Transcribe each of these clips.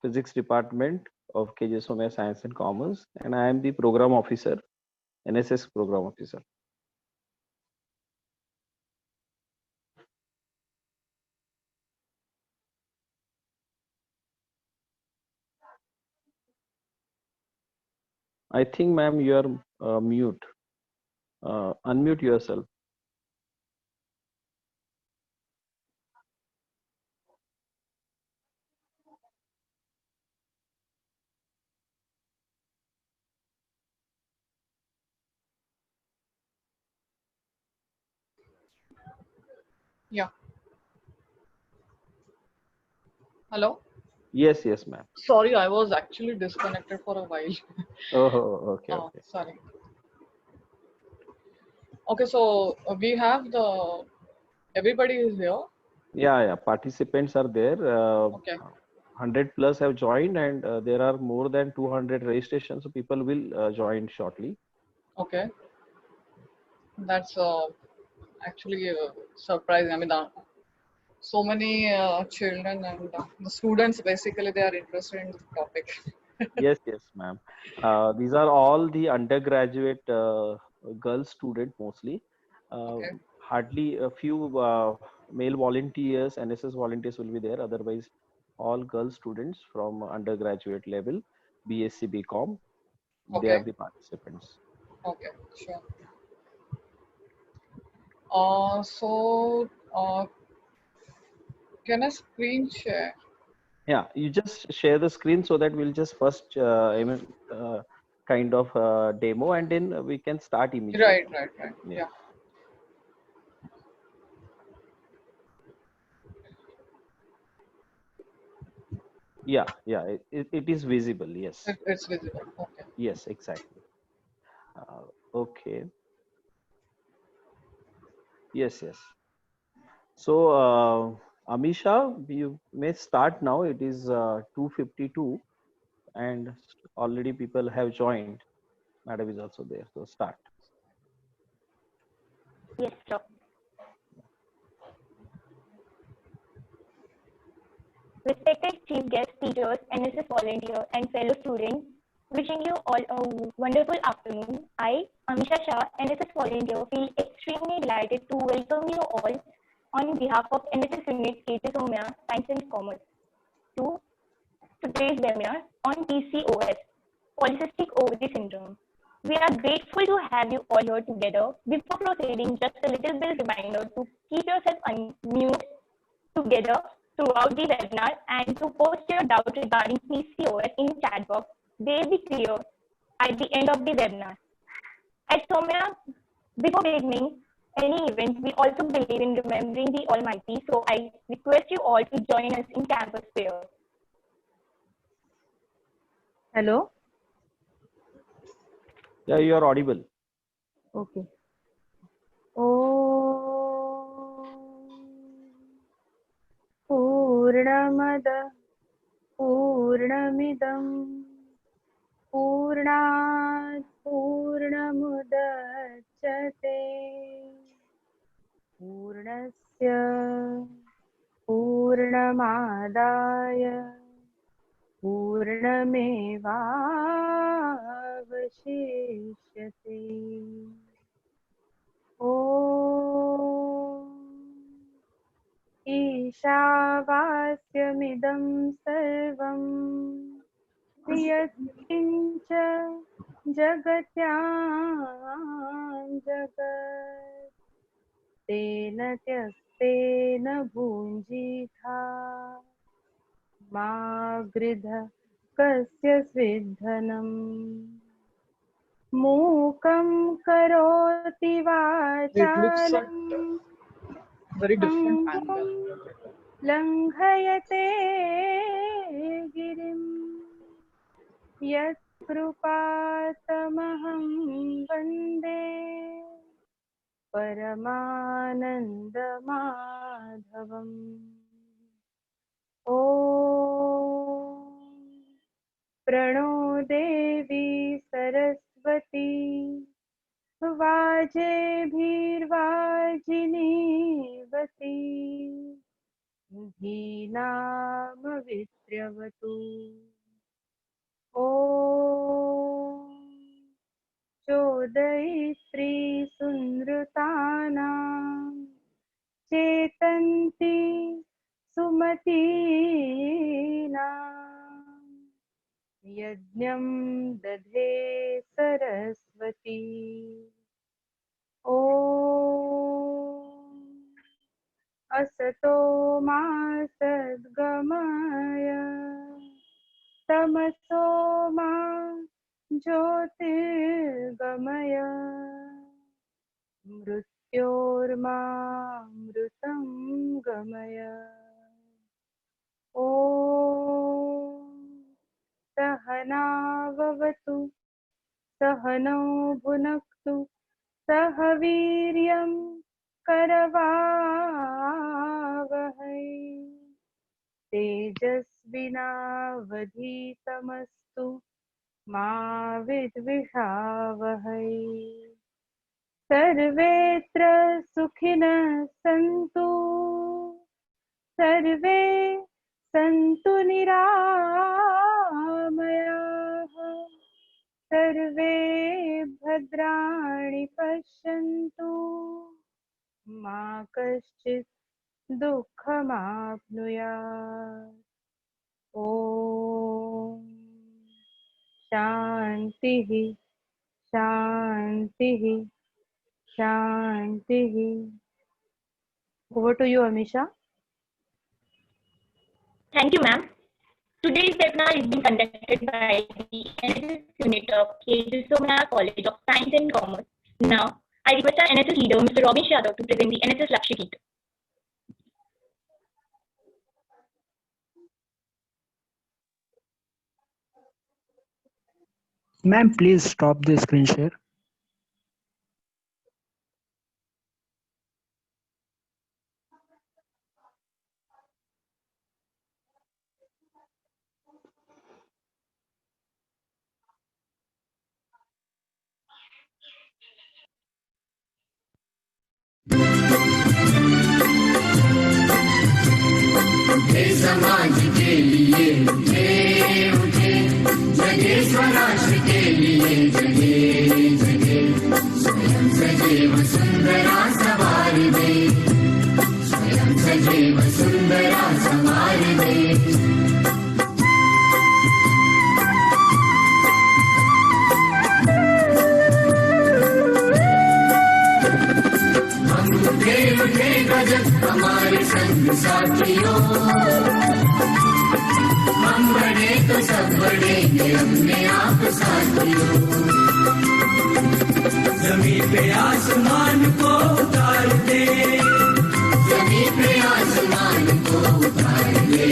Physics Department of KJ Somaiya Science and Commerce, and I am the Program Officer, NSS Program Officer. I think, ma'am, you are mute. Unmute yourself. Yeah. Hello? Yes, yes, ma'am. Sorry, I was actually disconnected for a while. Oh, okay, Oh, okay. sorry. Okay, so we have the everybody is here. Yeah, yeah. Participants are there. Okay, 100 plus have joined, and there are more than 200 registrations. So people will join shortly. okay. That's actually surprising. I mean, so many children and the students basically they are interested in the topic. Yes, yes, ma'am. These are all the undergraduate girl student mostly. Uh, Okay, Hardly a few male volunteers, NSS volunteers will be there. Otherwise, all girl students from undergraduate level, BSc, BCom, they are okay, the participants. okay, sure. So can I screen share? Yeah, you just share the screen so that we'll just first kind of demo, and then we can start Right, immediately. right, right. Yeah. Yeah. Yeah, it is visible. Yes, It's visible. Okay. yes, exactly. Okay, yes. So, Amisha, you may start now. It is 2:52, and already people have joined. Madam is also there. So start. Yes, sure. Respected chief guest, teachers, NSS volunteer, and fellow students, wishing you all a wonderful afternoon. I, Amisha Shah, NSS volunteer, feel extremely delighted to welcome you all on behalf of NSS Unit KT Somaiya Science and Commerce to today's webinar on PCOS, Polycystic Ovary Syndrome. We are grateful to have you all here together. Before proceeding, just a little bit reminder to keep yourself unmute together throughout the webinar and to post your doubt regarding PCOS in chat box. They will be clear at the end of the webinar. At Somya, before beginning any event, we also believe in remembering the Almighty. So I request you all to join us in campus prayer. Hello. Yeah, you are audible. Okay. पूर्णमद पूर्णमिदं पूर्णात् पूर्णमुदच्यते पूर्णस्य पूर्णमादाय पूर्णमेवावशिष्यते ॐ ईशावास्यमिदं सर्वं यत्किञ्च जगत्यां जगत् तेन त्यक्तेन भुञ्जीथा मा गृध कस्य स्विद्धनम् मूकं करोति It looks at वाचालं very different पङ्गुं angle. लङ्घयते गिरिं यत्कृपातमहं वन्दे परमानन्दमाधवम् ॐ प्रणो देवी सरस्वती वाजेभिर्वाजिनीवती धीनामविद्र्यवतु ॐ चोदयित्री सुनृतानां चेतन्ति सुमतीनां यज्ञं दधे सरस्वती ॐ असतो मा सद्गमय तमसो मा ज्योतिर्गमय मृत्योर्मामृतं गमय ॐ सहनाववतु सहनौ भुनक्तु सह वीर्यं करवावहै तेजस्विनावधीतमस्तु मा विद्विषावहै सर्वेत्र सुखिनः सन्तु सर्वे सन्तु निरामयाः सर्वे भद्राणि पश्यन्तु मा कश्चित् दुःखमाप्नुयात् ॐ शान्तिः शान्तिः शान्तिः Over to you, Amisha. Thank you, ma'am. Today's webinar is being conducted by the NSS unit of KJ Somana College of Science and Commerce. Now, I request our NSS leader, Mr. Robin Yadav, to present the NSS Lakshya Geet. Ma'am, please stop the screen share. समाज के लिए उठे जगे स्वराष्ट्र के लिए जगे जगे स्वयं सजीव सुंदरा सवार दे स्वयं सजीव सुंदरा सवार दे हम उठे उठे गजब हमारे संग साथियों हम बड़े तो सब बढ़ेंगे अपने आप साथियों जमीन पे आसमान को उतार दे जमीन पे आसमान को उतार दे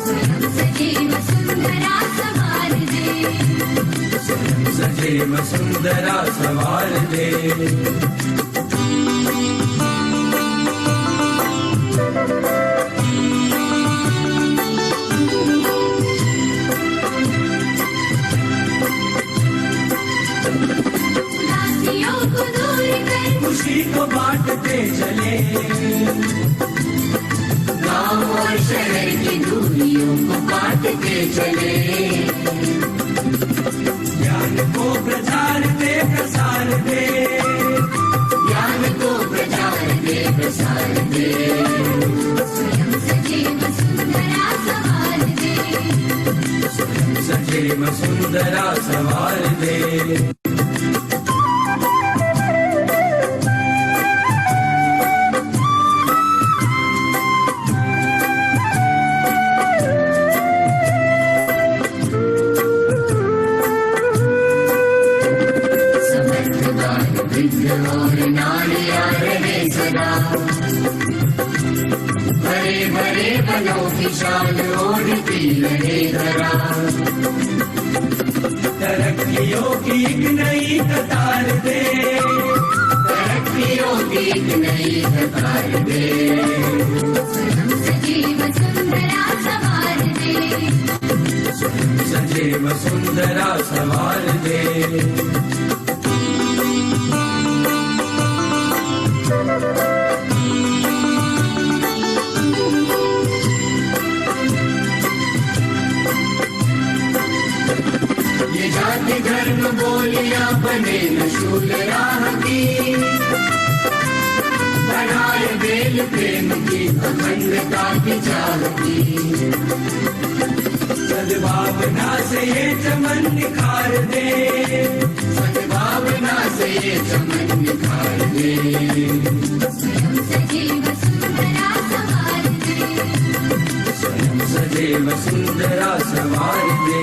स्वयं सजीव सुंदरा सवार दे स्वयं सजीव सुंदरा सवार दे खुशी को बांटते चले गाँव और शहर की दूरियों को काटते चले ज्ञान को प्रचार दे प्रसार दे ज्ञान को प्रचार दे प्रसार दे स्वयं सजीव सुंदरा सवार दे स्वयं सजीव सुंदरा सवार दे और नारिया रहे सदा भरे भरे बनों की शान ओढ़ती रहे धरा तरक्कियों की एक नई कतार दे तरक्कियों की एक नई कतार दे स्वयं सजीव सुंदरा सवार दे स्वयं सजीव सुंदरा सवार दे बने न शूल राह की, बढ़ाए बेल प्रेम की अखंडता की चाह की। सद्भावना से ये चमन निखार दे, सद्भावना से ये चमन निखार दे, स्वयं सजीव सुंदरा सवार दे, स्वयं सदैव सुंदरा सवार दे।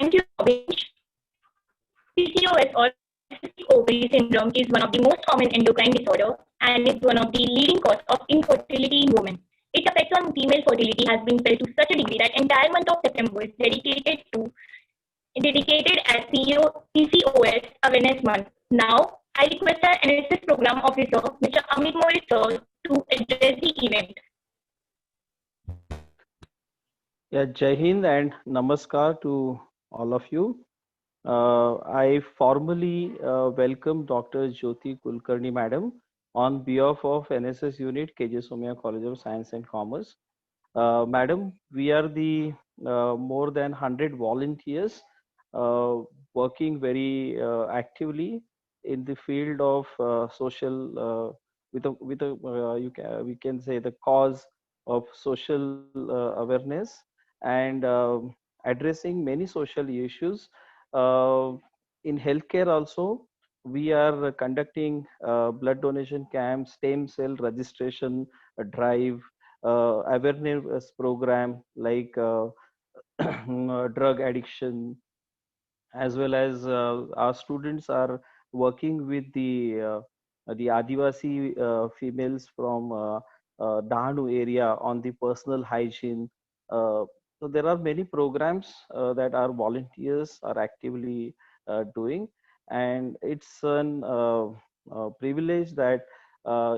Thank you, Bhavesh. PCOS or polycystic ovary syndrome is one of the most common endocrine disorder and is one of the leading cause of infertility in women. Its effect on female fertility has been felt to such a degree that entire month of September is dedicated as PCOS Awareness Month. Now, I request our NSS Program Officer, Mr. Amit Morit sir, to address the event. Yeah, Jai Hind and Namaskar to all of you. I formally welcome Dr. Jyoti Kulkarni Madam on behalf of NSS Unit, KJ Somaiya College of Science and Commerce. Madam, we are the more than 100 volunteers uh, working very actively in the field of social, we can say the cause of social awareness and addressing many social issues. Uh, in healthcare also, we are conducting blood donation camps, stem cell registration drive, awareness program like drug addiction, as well as our students are working with the Adivasi females from Dahanu area on the personal hygiene. So there are many programs that our volunteers are actively doing, and it's an privilege that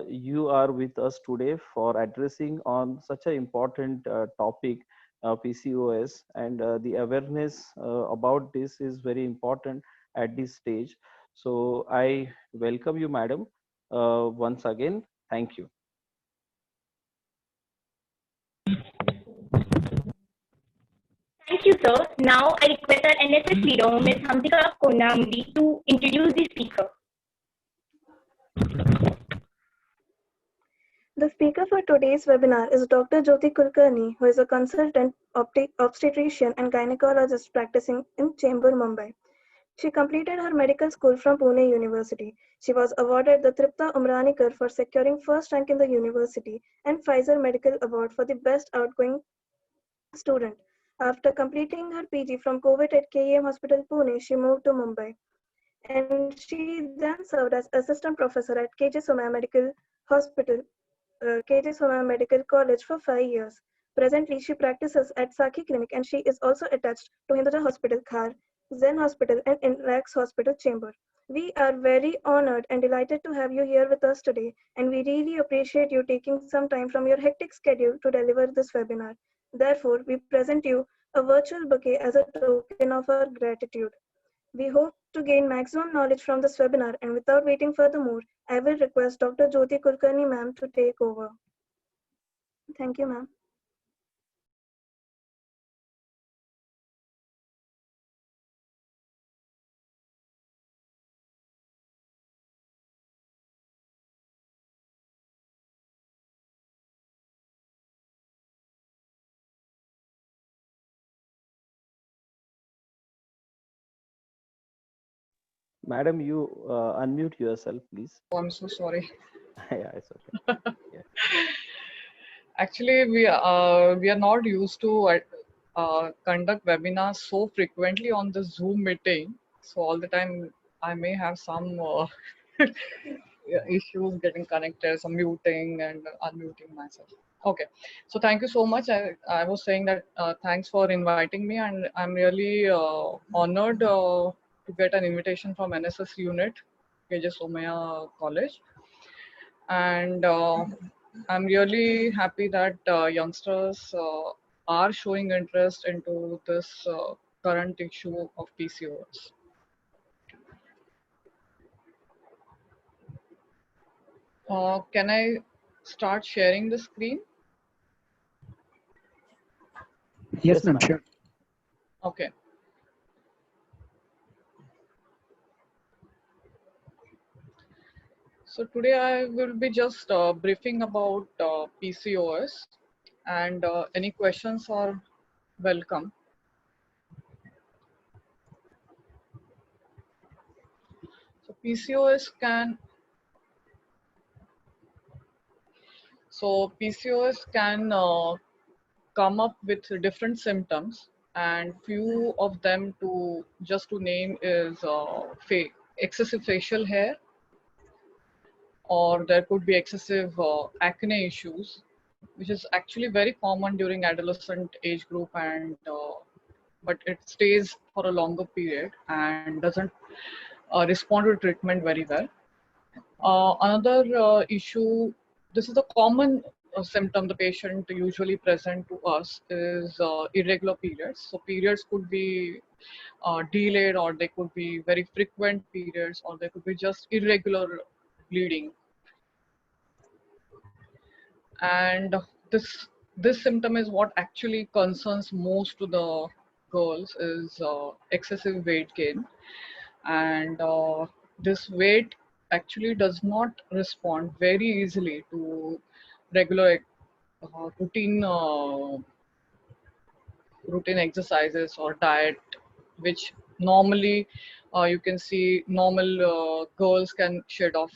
you are with us today for addressing on such an important topic, PCOS, and the awareness about this is very important at this stage. So I welcome you, madam, once again. Thank you. Thank you, sir. Now, I request our NSS leader, Ms. Hamsika Konamudi, to introduce the speaker. The speaker for today's webinar is Dr. Jyoti Kulkarni, who is a consultant obstetrician and gynecologist practicing in Chembur, Mumbai. She completed her medical school from Pune University. She was awarded the Tripta Umranikar for securing first rank in the university and Pfizer Medical Award for the best outgoing student. After completing her PG from COVID at KEM Hospital, Pune, she moved to Mumbai. And she then served as assistant professor at KJ Somaiya Medical Hospital, KJ Somaiya Medical College for 5 years. Presently, she practices at Sakhi Clinic and she is also attached to Hinduja Hospital, Khar, Zen Hospital and Inlax Hospital, Chamber. We are very honored and delighted to have you here with us today, and we really appreciate you taking some time from your hectic schedule to deliver this webinar. Therefore, we present you a virtual bouquet as a token of our gratitude. We hope to gain maximum knowledge from this webinar, and without waiting furthermore, I will request Dr. Jyoti Kulkarni ma'am to take over. Thank you, ma'am. Madam, you unmute yourself, please. Oh, I'm so sorry. Yeah, it's okay. Yeah. Actually, we are not used to conduct webinars so frequently on the Zoom meeting. So all the time, I may have some issues getting connected, some muting and unmuting myself. Okay, so thank you so much. I was saying that thanks for inviting me, and I'm really honored to get an invitation from NSS unit, KJ Somaiya College, and I'm really happy that youngsters are showing interest into this current issue of PCOS. Can I start sharing the screen? Yes, ma'am. ma'am. Sure. Okay. So today I will be just briefing about PCOS, and any questions are welcome. So PCOS can come up with different symptoms, and few of them to name is excessive facial hair, or there could be excessive acne issues, which is actually very common during adolescent age group, and but it stays for a longer period and doesn't respond to treatment very well. Another issue, this is a common symptom the patient usually present to us, is irregular periods. So periods could be delayed, or they could be very frequent periods, or they could be just irregular bleeding. And this symptom is what actually concerns most to the girls, is excessive weight gain. And this weight actually does not respond very easily to regular routine routine exercises or diet, which normally you can see normal girls can shed off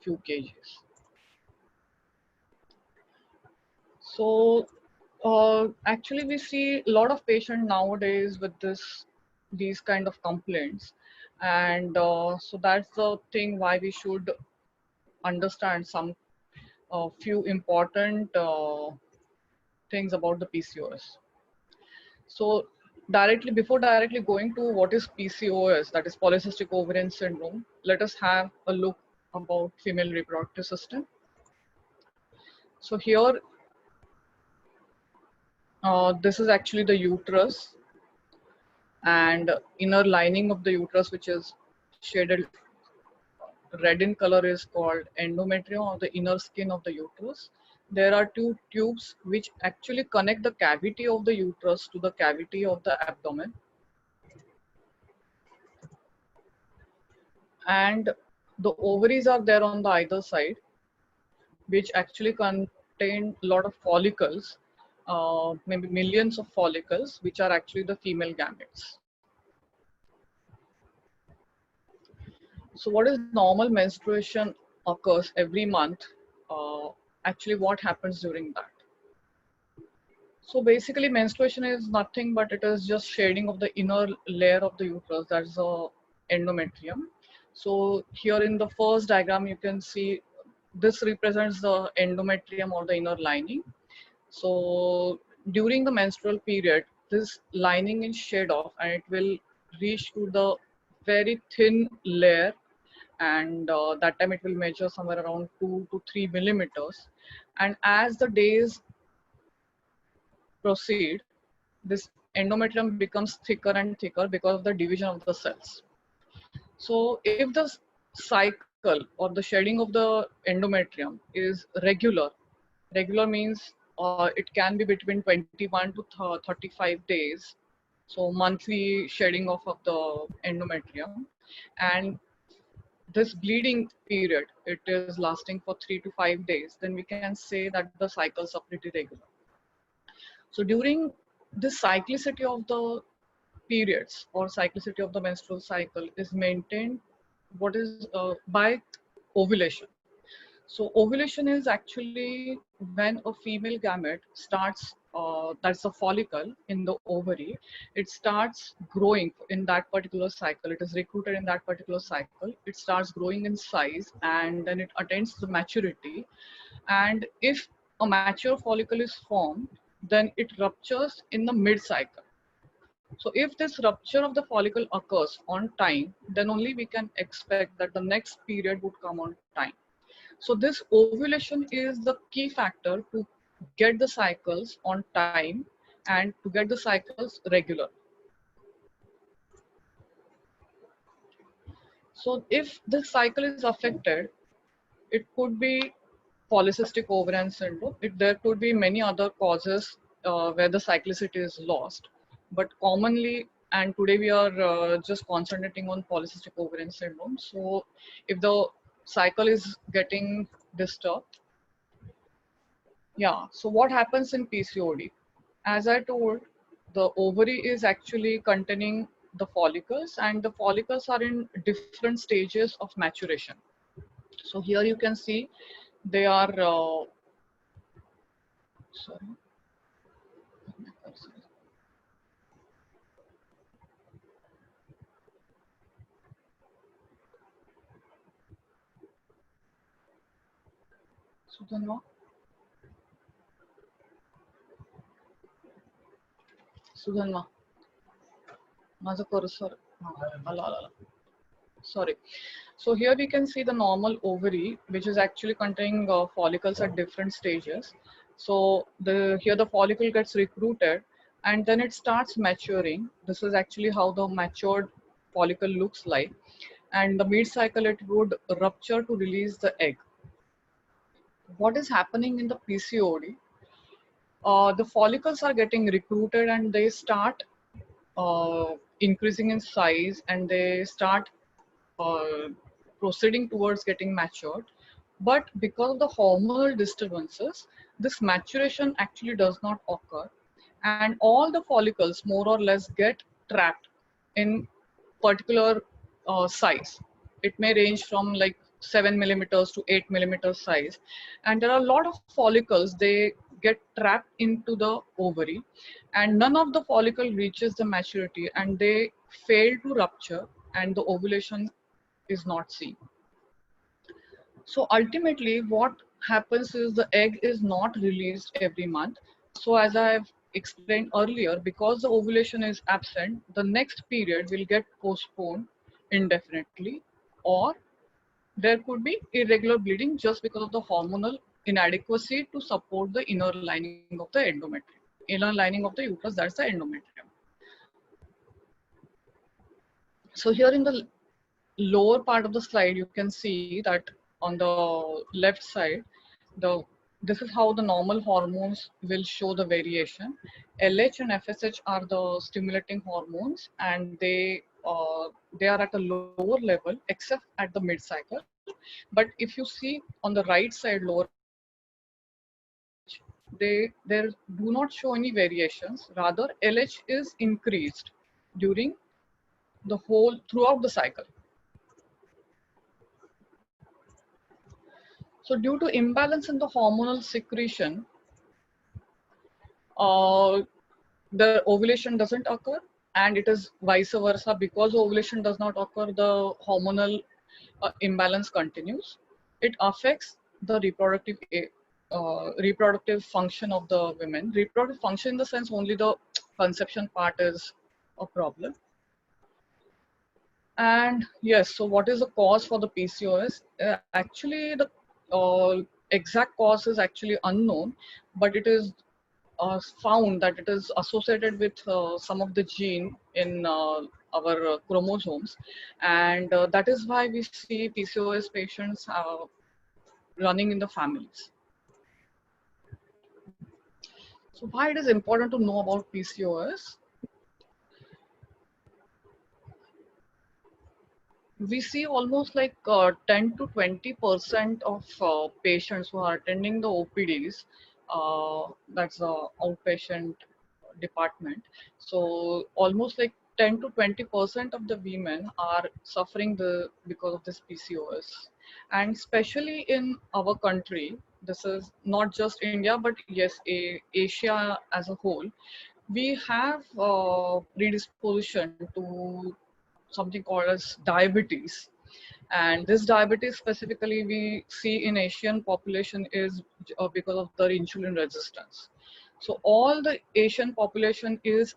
few kgs. So actually we see a lot of patients nowadays with these kind of complaints, and so that's the thing why we should understand some few important things about the PCOS. So before directly going to what is PCOS, that is polycystic ovarian syndrome, let us have a look about female reproductive system. So here, this is actually the uterus, and inner lining of the uterus, which is shaded red in color, is called endometrium, or the inner skin of the uterus. There are two tubes which actually connect the cavity of the uterus to the cavity of the abdomen. And the ovaries are there on the either side, which actually contain a lot of follicles, maybe millions of follicles, which are actually the female gametes. So what is normal menstruation occurs every month. Actually, what happens during that? So basically, menstruation is nothing but it is just shading of the inner layer of the uterus, that's the endometrium. So here in the first diagram, you can see this represents the endometrium, or the inner lining. So during the menstrual period, this lining is shed off, and it will reach to the very thin layer, and that time it will measure somewhere around 2 to 3 millimeters. And as the days proceed, this endometrium becomes thicker and thicker because of the division of the cells. So if the cycle or the shedding of the endometrium is regular means it can be between 21 to 35 days. So monthly shedding off of the endometrium, and this bleeding period, it is lasting for 3 to 5 days, then we can say that the cycles are pretty regular. So during this cyclicity of the periods, or cyclicity of the menstrual cycle, is maintained what is by ovulation. So ovulation is actually when a female gamete starts, that's a follicle in the ovary, it starts growing in that particular cycle. It is recruited in that particular cycle. It starts growing in size, and then it attains the maturity. And if a mature follicle is formed, then it ruptures in the mid-cycle. So if this rupture of the follicle occurs on time, then only we can expect that the next period would come on time. So this ovulation is the key factor to get the cycles on time and to get the cycles regular. So if the cycle is affected, it could be polycystic ovarian syndrome. There could be many other causes where the cyclicity is lost, but commonly, and today we are just concentrating on polycystic ovarian syndrome. So if the cycle is getting disturbed, yeah. So what happens in PCOD? As I told, the ovary is actually containing the follicles, and the follicles are in different stages of maturation. So here you can see they are, sorry. Sudhanma, Sudhanma, माझं cursor, आला, आला. Sorry. So here we can see the normal ovary, which is actually containing follicles at different stages. So here the follicle gets recruited and then it starts maturing. This is actually how the matured follicle looks like. And the mid-cycle, it would rupture to release the egg. What is happening in the PCOD? The follicles are getting recruited and they start increasing in size, and they start proceeding towards getting matured. But because of the hormonal disturbances, this maturation actually does not occur, and all the follicles more or less get trapped in particular size. It may range from like 7 millimeters to 8 millimeters size, and there are a lot of follicles, they get trapped into the ovary, and none of the follicle reaches the maturity, and they fail to rupture, and the ovulation is not seen. So ultimately what happens is the egg is not released every month. So as I have explained earlier, because the ovulation is absent, the next period will get postponed indefinitely, or there could be irregular bleeding just because of the hormonal inadequacy to support the inner lining of the endometrium. Inner lining of the uterus, that's the endometrium. So here in the lower part of the slide, you can see that on the left side, this is how the normal hormones will show the variation. LH and FSH are the stimulating hormones, and they are at a lower level except at the mid cycle. But if you see on the right side, lower, they do not show any variations. Rather, LH is increased during throughout the cycle. So due to imbalance in the hormonal secretion, the ovulation doesn't occur, and it is vice versa. Because ovulation does not occur, the hormonal imbalance continues. It affects the reproductive function of the women. Reproductive function in the sense only the conception part is a problem. And yes, so what is the cause for the PCOS? Actually, the exact cause is actually unknown, but it is found that it is associated with some of the gene in our chromosomes, and that is why we see PCOS patients running in the families. So why it is important to know about PCOS? We see almost like 10 to 20% of patients who are attending the OPDs, that's the outpatient department. So almost like 10 to 20% of the women are suffering because of this PCOS. And especially in our country, this is not just India, but yes, Asia as a whole, we have predisposition to something called as diabetes. And this diabetes specifically we see in Asian population is because of their insulin resistance. So all the Asian population is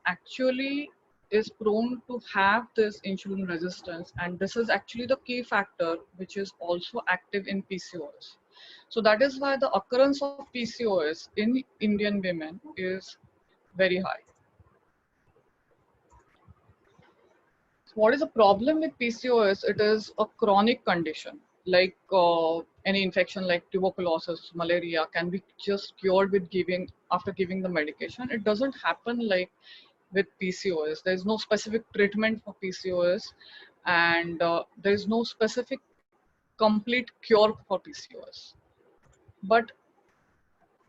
prone to have this insulin resistance, and this is actually the key factor which is also active in PCOS. So that is why the occurrence of PCOS in Indian women is very high. What is the problem with PCOS? It is a chronic condition. Like any infection like tuberculosis, malaria can be just cured with after giving the medication. It doesn't happen like with PCOS. There is no specific treatment for PCOS, and there is no specific complete cure for PCOS. But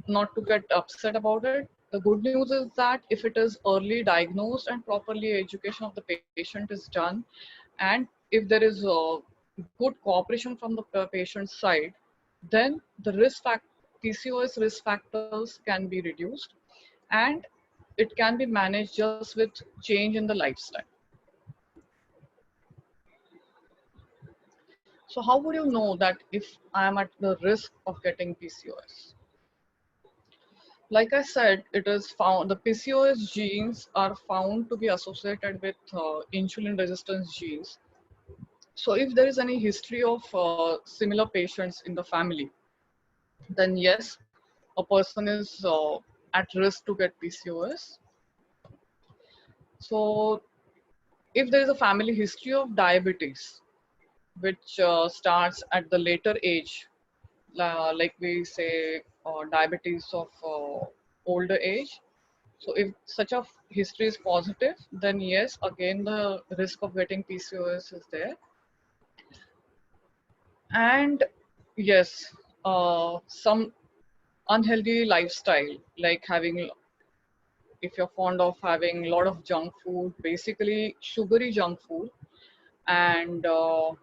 not to get upset about it, the good news is that if it is early diagnosed and properly education of the patient is done, and if there is good cooperation from the patient's side, then the PCOS risk factors can be reduced, and it can be managed just with change in the lifestyle. So how would you know that if I am at the risk of getting PCOS? Like I said, it is found, the PCOS genes are found to be associated with insulin resistance genes. So if there is any history of similar patients in the family, then yes, a person is at risk to get PCOS. So if there is a family history of diabetes, which starts at the later age, like we say diabetes of older age. So if such a history is positive, then yes, again the risk of getting PCOS is there. And yes, some unhealthy lifestyle, like having, if you're fond of having a lot of junk food, basically sugary junk food, and the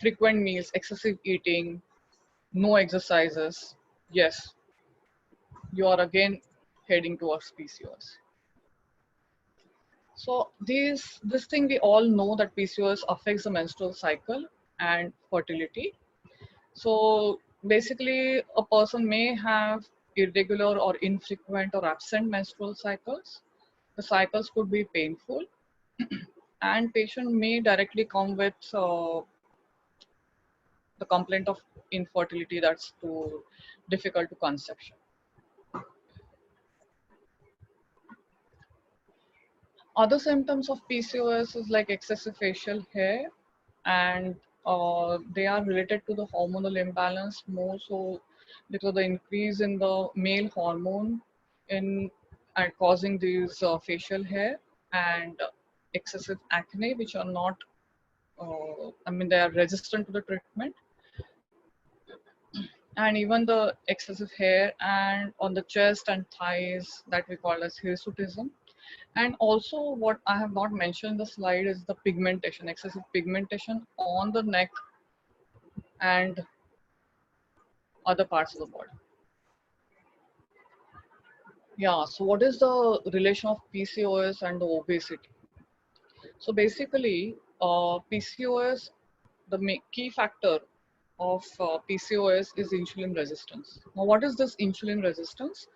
frequent meals, excessive eating, no exercises, yes, you are again heading towards PCOS. So this thing we all know that PCOS affects the menstrual cycle and fertility. So basically a person may have irregular or infrequent or absent menstrual cycles. The cycles could be painful and patient may directly come with the complaint of infertility, that's too difficult to conception. Other symptoms of PCOS is like excessive facial hair, and they are related to the hormonal imbalance more so because of the increase in the male hormone in and causing these facial hair, and excessive acne, which are not, I mean, they are resistant to the treatment, and even the excessive hair and on the chest and thighs that we call as hirsutism. And also what I have not mentioned in the slide is the pigmentation, excessive pigmentation on the neck and other parts of the body. Yeah, so what is the relation of PCOS and the obesity? So basically, PCOS, the key factor of PCOS is insulin resistance. Now, what is this insulin resistance?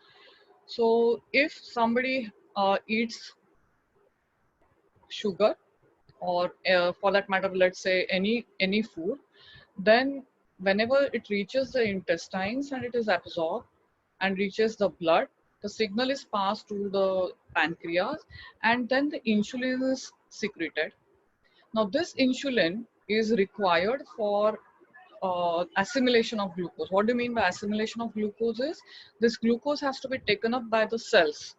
So if somebody eats sugar, or for that matter, let's say any food, then whenever it reaches the intestines and it is absorbed and reaches the blood, the signal is passed to the pancreas, and then the insulin is secreted. Now this insulin is required for assimilation of glucose. What do you mean by assimilation of glucose is, this glucose has to be taken up by the cells,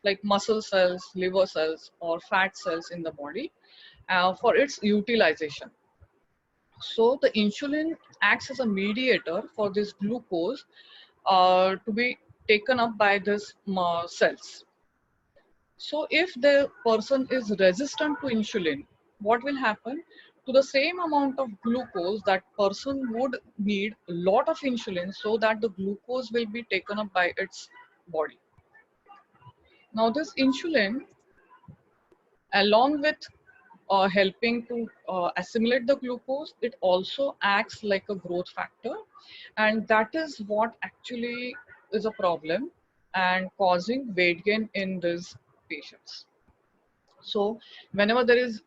like muscle cells, liver cells, or fat cells in the body for its utilization. So the insulin acts as a mediator for this glucose to be taken up by these cells. So if the person is resistant to insulin, what will happen? To the same amount of glucose, that person would need a lot of insulin so that the glucose will be taken up by its body. Now this insulin, along with helping to assimilate the glucose, it also acts like a growth factor, and that is what actually is a problem and causing weight gain in these patients. So whenever there is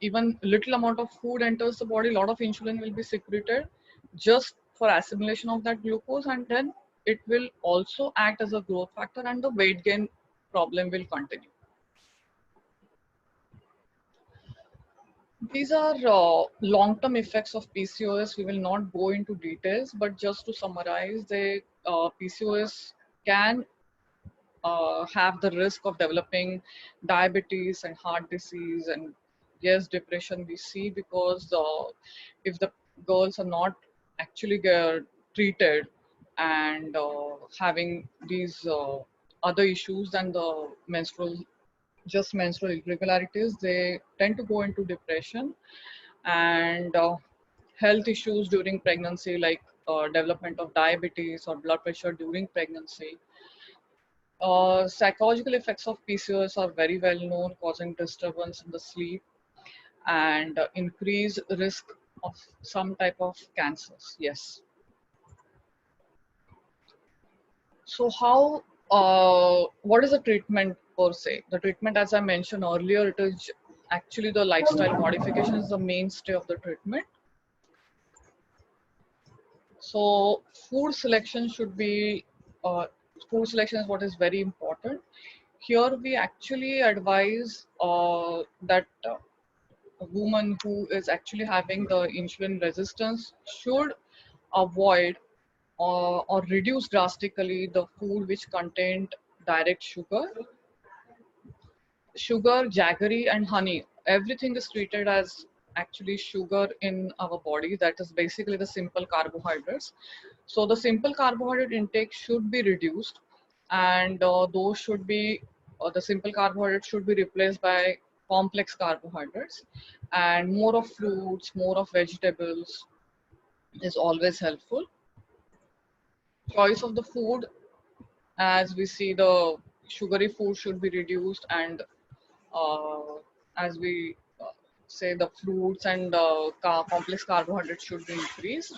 even little amount of food enters the body, a lot of insulin will be secreted just for assimilation of that glucose, and then it will also act as a growth factor and the weight gain problem will continue. These are long-term effects of PCOS. We will not go into details, but just to summarize, the PCOS can have the risk of developing diabetes and heart disease, and yes, depression we see, because if the girls are not actually get treated and having these other issues than the menstrual irregularities, they tend to go into depression. And health issues during pregnancy, like development of diabetes or blood pressure during pregnancy. Psychological effects of PCOS are very well known, causing disturbance in the sleep and increased risk of some type of cancers. Yes. So how, what is the treatment per se? The treatment, as I mentioned earlier, it is actually the lifestyle modification is the mainstay of the treatment. So food selection should be, food selection is what is very important. Here we actually advise that a woman who is actually having the insulin resistance should avoid or reduce drastically the food which contained direct sugar, jaggery, and honey. Everything is treated as actually sugar in our body. That is basically the simple carbohydrates. So the simple carbohydrate intake should be reduced, and those should be the simple carbohydrates should be replaced by complex carbohydrates, and more of fruits, more of vegetables is always helpful. Choice of the food, as we see, the sugary food should be reduced, and uh, as we say, the fruits and complex carbohydrates should be increased.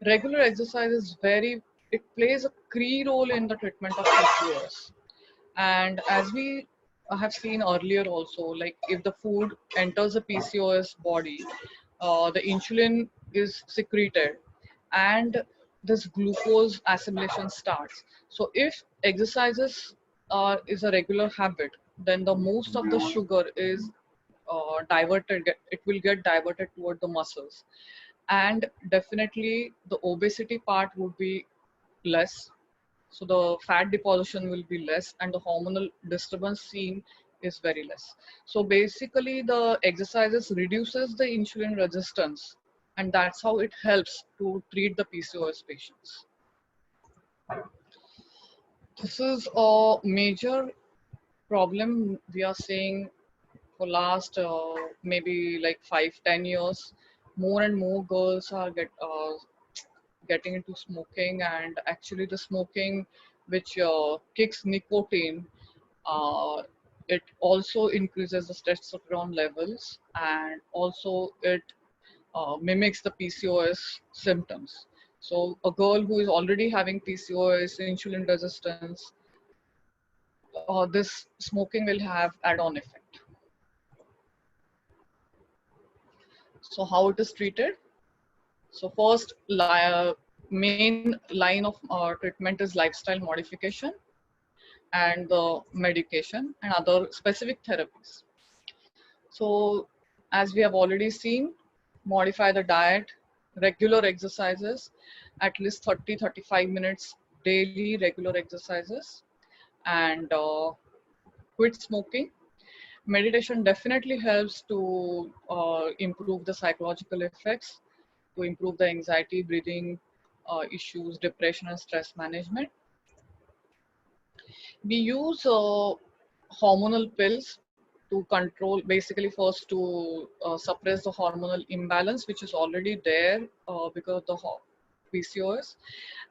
Regular exercise is very, it plays a key role in the treatment of PCOS. And as we have seen earlier also, like if the food enters the PCOS body, the insulin is secreted and this glucose assimilation starts. So if exercises is a regular habit, then the most of the sugar is it will get diverted toward the muscles, and definitely the obesity part would be less, so the fat deposition will be less and the hormonal disturbance seen is very less. So basically the exercises reduces the insulin resistance, and that's how it helps to treat the PCOS patients. This is a major problem we are seeing for last maybe like 5-10 years. More and more girls are getting into smoking, and actually the smoking which kicks nicotine, uh, it also increases the testosterone levels, and also it mimics the PCOS symptoms. So a girl who is already having PCOS, insulin resistance, this smoking will have add-on effect. So how it is treated? So first, main line of treatment is lifestyle modification and the medication and other specific therapies. So as we have already seen, modify the diet, regular exercises, at least 30-35 minutes daily regular exercises, and quit smoking. Meditation definitely helps to improve the psychological effects, to improve the anxiety, breathing issues, depression, and stress management. We use hormonal pills to control, basically first to suppress the hormonal imbalance which is already there because of the PCOS,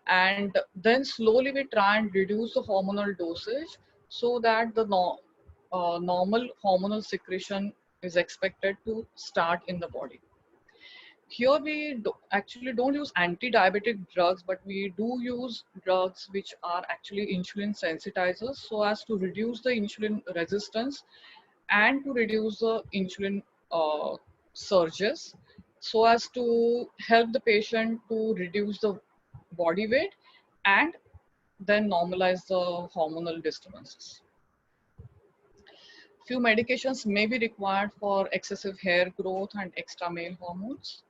and then slowly we try and reduce the hormonal dosage so that the normal hormonal secretion is expected to start in the body. Here we actually don't use anti-diabetic drugs, but we do use drugs which are actually insulin sensitizers, so as to reduce the insulin resistance and to reduce the insulin uh, surges, so as to help the patient to reduce the body weight and then normalize the hormonal disturbances. Few medications may be required for excessive hair growth and extra male hormones.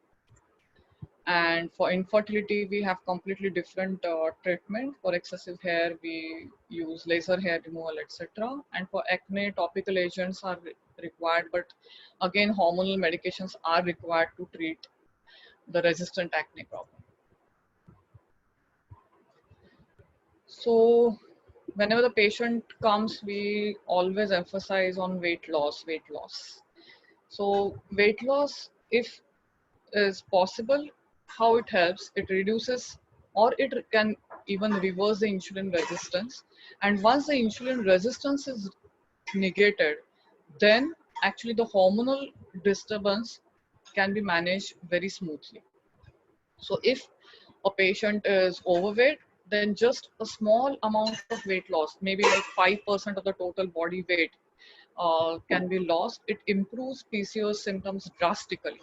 And for infertility, we have completely different treatment. For excessive hair, we use laser hair removal, etc. And for acne, topical agents are required, but again, hormonal medications are required to treat the resistant acne problem. So whenever the patient comes, we always emphasize on weight loss, weight loss. So weight loss, if is possible, how it helps, it reduces or it can even reverse the insulin resistance. And once the insulin resistance is negated, then actually the hormonal disturbance can be managed very smoothly. So if a patient is overweight, then just a small amount of weight loss, maybe like 5% of the total body weight, can be lost. It improves PCOS symptoms drastically.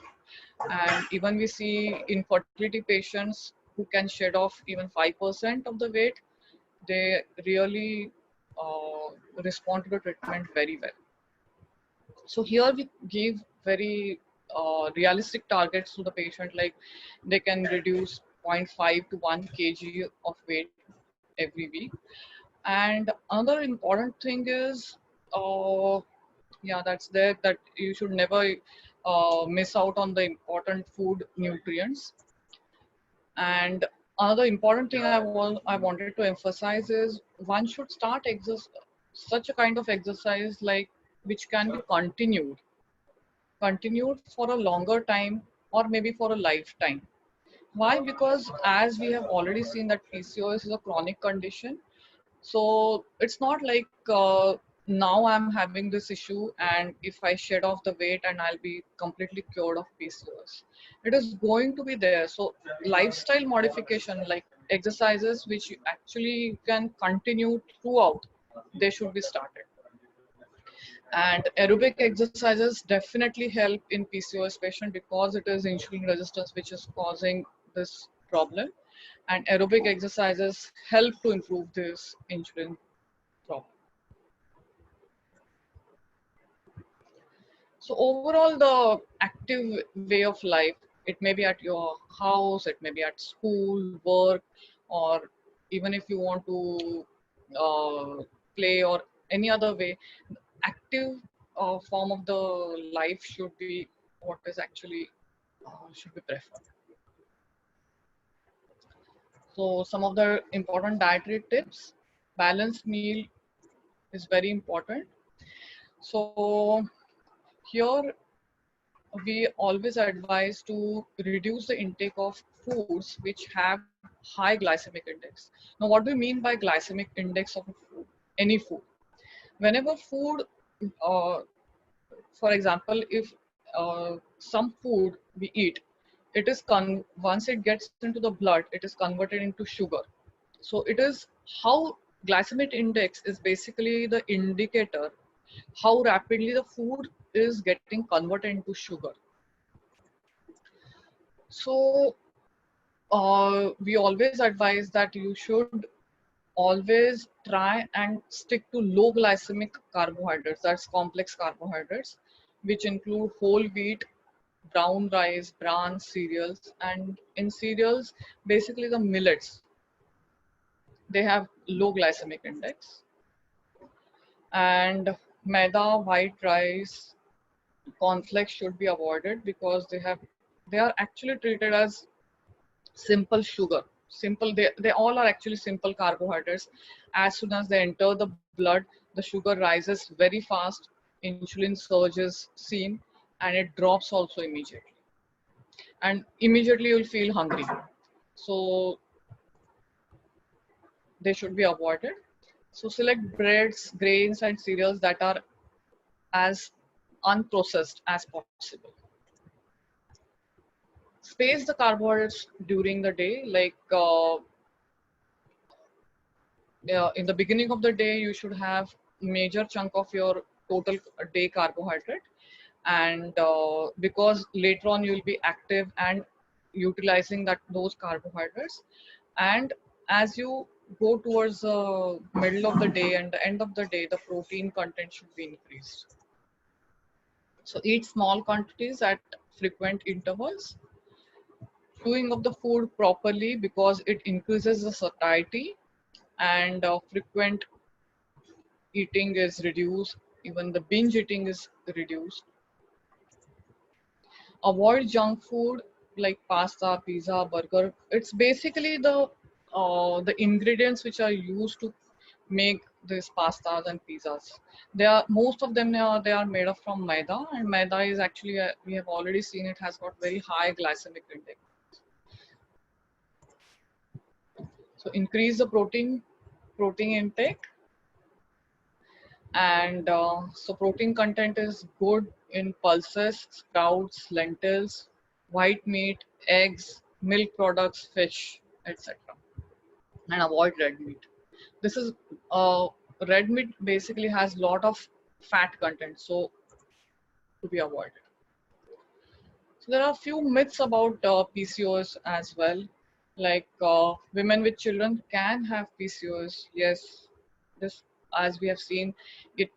And even we see infertility patients who can shed off even 5% of the weight, they really respond to the treatment very well. So here we give very realistic targets to the patient, like they can reduce zero point 0.5 to 1 kg of weight every week. And another important thing is, yeah, that's there, that you should never miss out on the important food nutrients. And another important thing I wanted to emphasize is one should start such a kind of exercise like which can be continued for a longer time or maybe for a lifetime. Why? Because as we have already seen that PCOS is a chronic condition. So it's not like now I'm having this issue and if I shed off the weight and I'll be completely cured of PCOS. It is going to be there. So lifestyle modification like exercises which you actually can continue throughout, they should be started. And aerobic exercises definitely help in PCOS patient because it is insulin resistance which is causing this problem. And aerobic exercises help to improve this insulin problem. So overall, the active way of life, it may be at your house, it may be at school, work, or even if you want to play or any other way, active form of the life should be what is actually should be preferred. So some of the important dietary tips, balanced meal is very important. So here we always advise to reduce the intake of foods which have high glycemic index. Now what do you mean by glycemic index of a food? Any food. Whenever food, uh, for example, if some food we eat, it is once it gets into the blood, it is converted into sugar. So it is how glycemic index is basically the indicator how rapidly the food is getting converted into sugar. So we always advise that you should always try and stick to low glycemic carbohydrates, that's complex carbohydrates, which include whole wheat, brown rice, bran, cereals. And in cereals, basically the millets, they have low glycemic index. And maida, white rice, cornflakes should be avoided because they are actually treated as simple sugar. They all are actually simple carbohydrates. As soon as they enter the blood, the sugar rises very fast, insulin surge is seen, and it drops also immediately. And immediately you'll feel hungry. So they should be avoided. So select breads, grains, and cereals that are as unprocessed as possible. Space the carbohydrates during the day, like in the beginning of the day you should have major chunk of your total day carbohydrate, and because later on you will be active and utilizing those carbohydrates, and as you go towards the middle of the day and the end of the day, the protein content should be increased. So eat small quantities at frequent intervals. Chewing of the food properly because it increases the satiety, and frequent eating is reduced. Even the binge eating is reduced. Avoid junk food like pasta, pizza, burger. It's basically the ingredients which are used to make these pastas and pizzas. They are, most of them they are made up from maida, and maida is actually we have already seen it has got very high glycemic index. So increase the protein intake, and so protein content is good in pulses, sprouts, lentils, white meat, eggs, milk products, fish, etc. And avoid red meat. This is red meat basically has lot of fat content, so to be avoided. So there are a few myths about PCOS as well, like women with children can have PCOS. Yes, this, as we have seen, it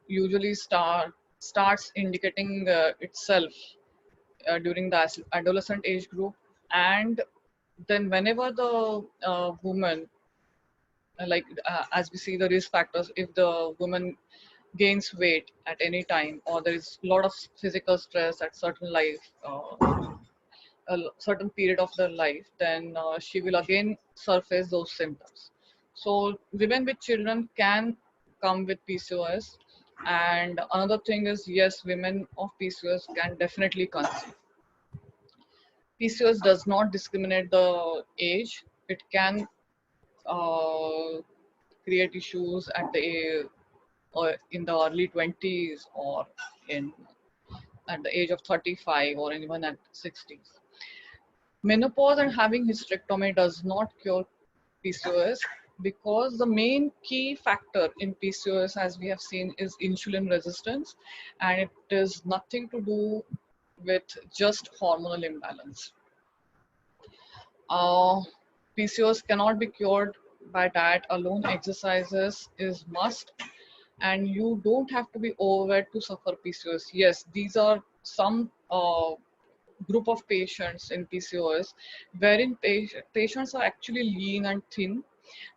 usually starts indicating itself during the adolescent age group, and then whenever the woman as we see the risk factors, if the woman gains weight at any time, or there is a lot of physical stress at certain certain period of their life, then she will again surface those symptoms. So women with children can come with PCOS. And another thing is, yes, women of PCOS can definitely conceive. PCOS does not discriminate the age. It can uh, create issues at the in the early 20s, or in at the age of 35, or even at 60s. Menopause and having hysterectomy does not cure PCOS, because the main key factor in PCOS, as we have seen, is insulin resistance, and it is nothing to do with just hormonal imbalance. PCOS cannot be cured by diet alone. Exercises is must, and you don't have to be overweight to suffer PCOS. Yes, these are some group of patients in PCOS wherein patients are actually lean and thin,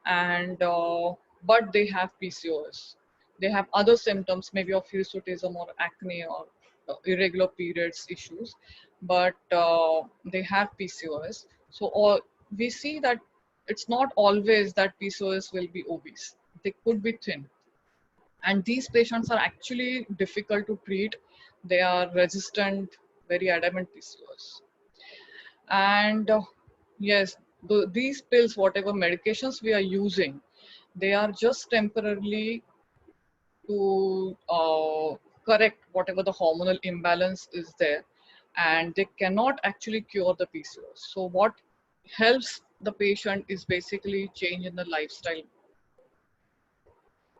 and but they have PCOS. They have other symptoms, maybe of hirsutism or acne, or irregular periods issues, but they have PCOS. So we see that it's not always that PCOS will be obese. They could be thin, and these patients are actually difficult to treat. They are resistant, very adamant PCOS. And yes, these pills, whatever medications we are using, they are just temporarily to correct whatever the hormonal imbalance is there, and they cannot actually cure the PCOS. So what helps the patient is basically change in the lifestyle.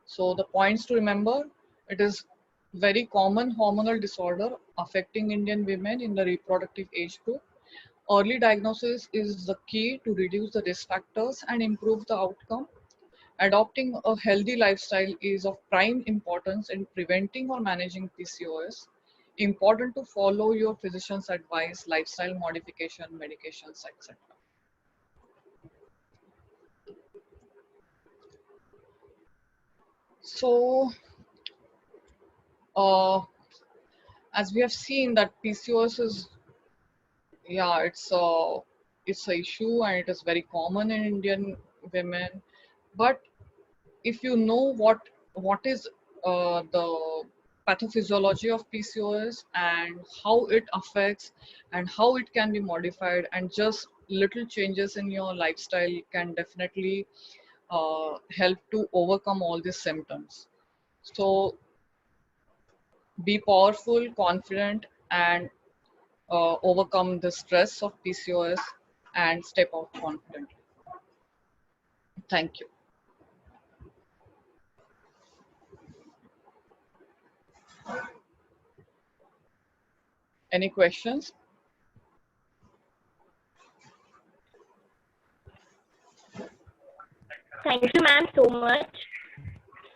So the points to remember, it is very common hormonal disorder affecting Indian women in the reproductive age group. Early diagnosis is the key to reduce the risk factors and improve the outcome. Adopting a healthy lifestyle is of prime importance in preventing or managing PCOS. Important to follow your physician's advice, lifestyle modification, medications, etc. So, as we have seen that PCOS is, yeah, it's a issue, and it is very common in Indian women. But if you know what is the pathophysiology of PCOS, and how it affects, and how it can be modified, and just little changes in your lifestyle can definitely help to overcome all these symptoms. So be powerful, confident, and overcome the stress of PCOS, and step out confidently. Thank you. Any questions? Thank you, ma'am, so much.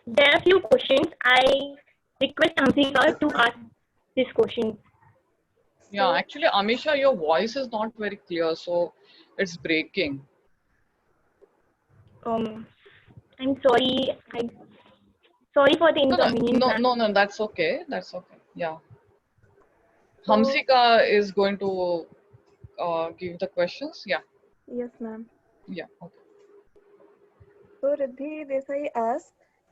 There are few questions. I request Amsika to ask this question. Yeah, actually, Amisha, your voice is not very clear, so it's breaking. I'm sorry. Sorry for the No, no, inconvenience, no, ma'am. no, that's okay. That's okay. Yeah. So, Hamsika is going to give the questions. Yeah, yes, ma'am. yeah. Okay. So Riddhi Desai asks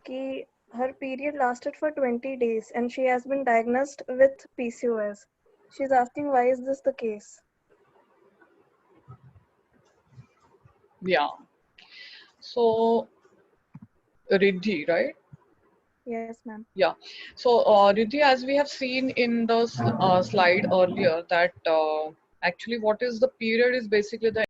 कि her period lasted for 20 days and she has been diagnosed with PCOS. She's asking why is this the case? Yeah. So, Riddhi, right? Yes, ma'am. Yeah. So, Riddhi, as we have seen in the slide earlier, that actually what is the period is basically the